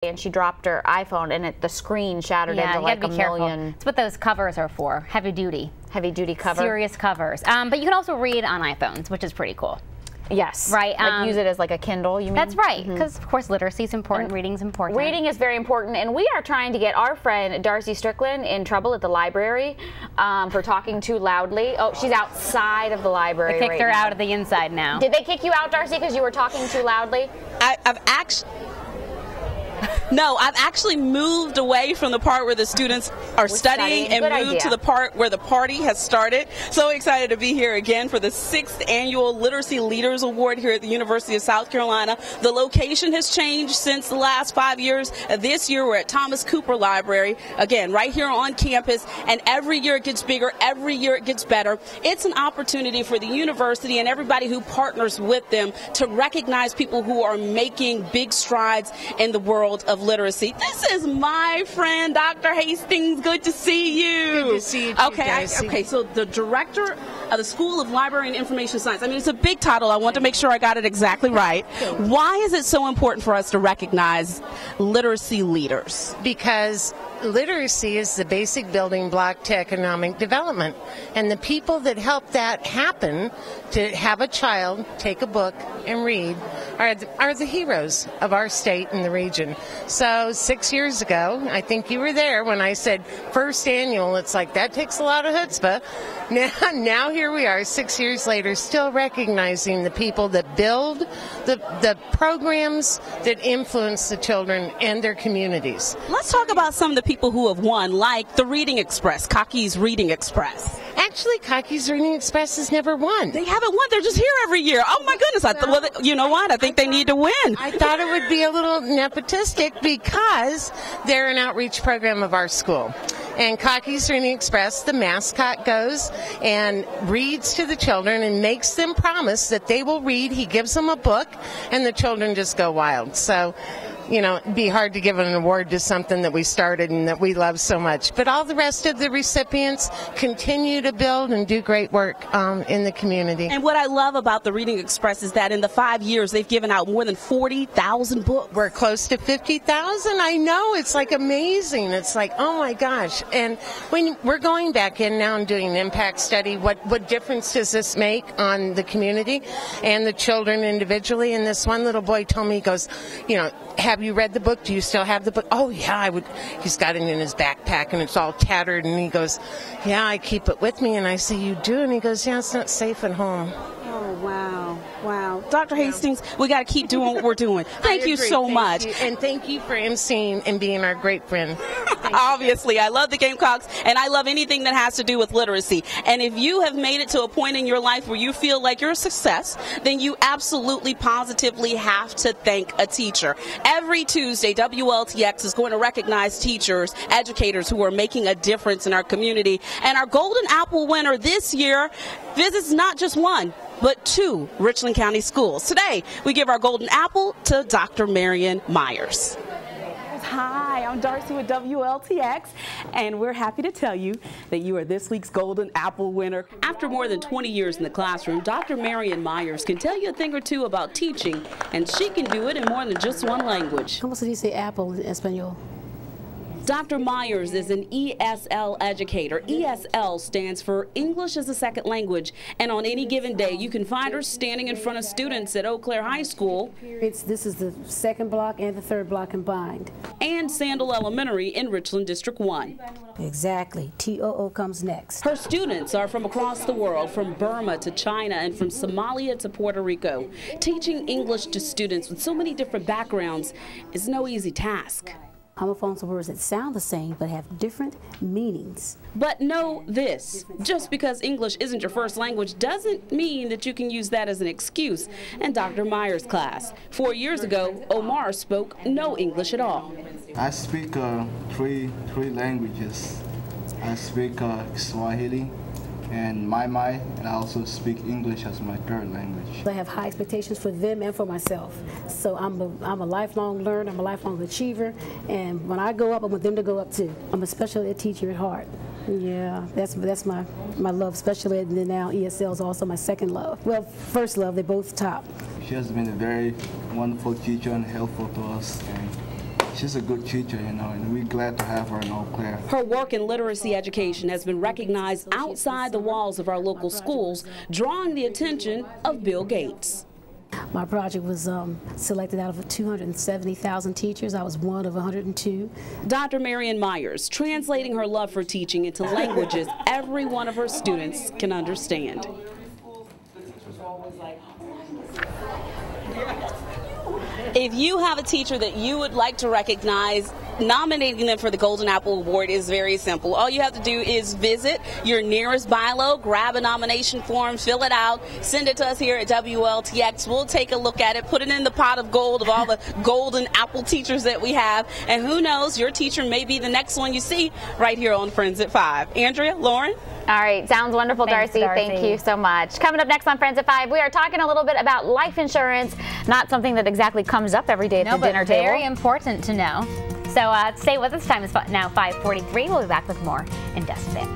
and she dropped her iPhone and the screen shattered into like a million. That's what those covers are for, heavy duty cover. Serious covers. But you can also read on iPhones, which is pretty cool. Yes. Right. Like use it as like a Kindle, you mean? That's right, because of course literacy is important, reading is important. Reading is very important, and we are trying to get our friend Darci Strickland in trouble at the library for talking too loudly. Oh, she's outside of the library. They kicked her out of the inside now. Did they kick you out, Darci, because you were talking too loudly? I've actually moved away from the part where the students are studying and moved to the part where the party has started. So excited to be here again for the 6th annual Literacy Leaders Award here at the University of South Carolina. The location has changed since the last 5 years. This year we're at Thomas Cooper Library, again, right here on campus, and every year it gets bigger, every year it gets better. It's an opportunity for the university and everybody who partners with them to recognize people who are making big strides in the world of literacy. This is my friend, Dr. Hastings. Good to see you. Good to see you too, Okay, so the director of the School of Library and Information Science. I mean, it's a big title. I want to make sure I got it exactly right. Why is it so important for us to recognize literacy leaders? Because literacy is the basic building block to economic development. And the people that help that happen, to have a child take a book and read, are the heroes of our state and the region. So 6 years ago, I think you were there when I said first annual, it's like that takes a lot of chutzpah. Now here we are 6 years later, still recognizing the people that build the programs that influence the children and their communities. Let's talk about some of the people who have won, like the Reading Express, Cocky's Reading Express. Actually, Cocky's Reading Express has never won. They haven't won. They're just here every year. Oh my goodness! Well, you know what? I think they need to win. I thought it would be a little nepotistic because they're an outreach program of our school. And Cocky's Reading Express, the mascot goes and reads to the children and makes them promise that they will read. He gives them a book, and the children just go wild. So, you know, it'd be hard to give an award to something that we started and that we love so much. But all the rest of the recipients continue to build and do great work in the community. And what I love about the Reading Express is that in the 5 years, they've given out more than 40,000 books. We're close to 50,000. I know. It's like amazing. It's like, oh my gosh. And when we're going back in now and doing an impact study, what difference does this make on the community and the children individually? And this one little boy told me, he goes, you know, have you read the book? Do you still have the book? Oh, yeah, I would. He's got it in his backpack, and it's all tattered, and he goes, yeah, I keep it with me. And I say, you do? And he goes, yeah, it's not safe at home. Oh, wow. Wow. Dr. Hastings, we got to keep doing what we're doing. Thank you so much. And thank you for emceeing and being our great friend. Obviously, I love the Gamecocks, and I love anything that has to do with literacy. And if you have made it to a point in your life where you feel like you're a success, then you absolutely, positively have to thank a teacher. Every Tuesday, WLTX is going to recognize teachers, educators who are making a difference in our community. And our Golden Apple winner this year visits not just one, but 2 Richland County schools. Today, we give our Golden Apple to Dr. Marion Myers. Hi, I'm Darci with WLTX, and we're happy to tell you that you are this week's Golden Apple winner. After more than 20 years in the classroom, Dr. Marion Myers can tell you a thing or two about teaching, and she can do it in more than just one language. ¿Cómo se dice apple en español? Dr. Myers is an ESL educator. ESL stands for English as a Second Language, and on any given day you can find her standing in front of students at Eau Claire High School. This is the second block and the third block combined. And Sandal Elementary in Richland District 1. Exactly. TOO comes next. Her students are from across the world, from Burma to China and from Somalia to Puerto Rico. Teaching English to students with so many different backgrounds is no easy task. Homophones are words that sound the same but have different meanings. But know this, just because English isn't your first language doesn't mean that you can use that as an excuse. And Dr. Myers' class. 4 years ago, Omar spoke no English at all. I speak three languages. I speak Swahili and Mai, and I also speak English as my third language. I have high expectations for them and for myself. So I'm a lifelong learner, I'm a lifelong achiever, and when I go up, I want them to go up too. I'm a special ed teacher at heart. Yeah, that's my love, special ed, and then now ESL is also my second love. Well, first love, they're both top. She has been a very wonderful teacher and helpful to us, and she's a good teacher, you know, and we're glad to have her in Eau Claire. Her work in literacy education has been recognized outside the walls of our local schools, drawing the attention of Bill Gates. My project was selected out of 270,000 teachers. I was one of 102. Dr. Marion Myers, translating her love for teaching into languages every one of her students can understand. If you have a teacher that you would like to recognize, nominating them for the Golden Apple Award is very simple. All you have to do is visit your nearest BILO, grab a nomination form, fill it out, send it to us here at WLTX. We'll take a look at it, put it in the pot of gold of all the Golden Apple teachers that we have, and who knows, your teacher may be the next one you see right here on Friends at 5. Andrea, Lauren? All right, sounds wonderful, Thanks, Darci. Thank you so much. Coming up next on Friends at 5, we are talking a little bit about life insurance, not something that exactly comes up every day at the dinner table. Very important to know. So stay with us. Time is now 5:43. We'll be back with more in just a bit.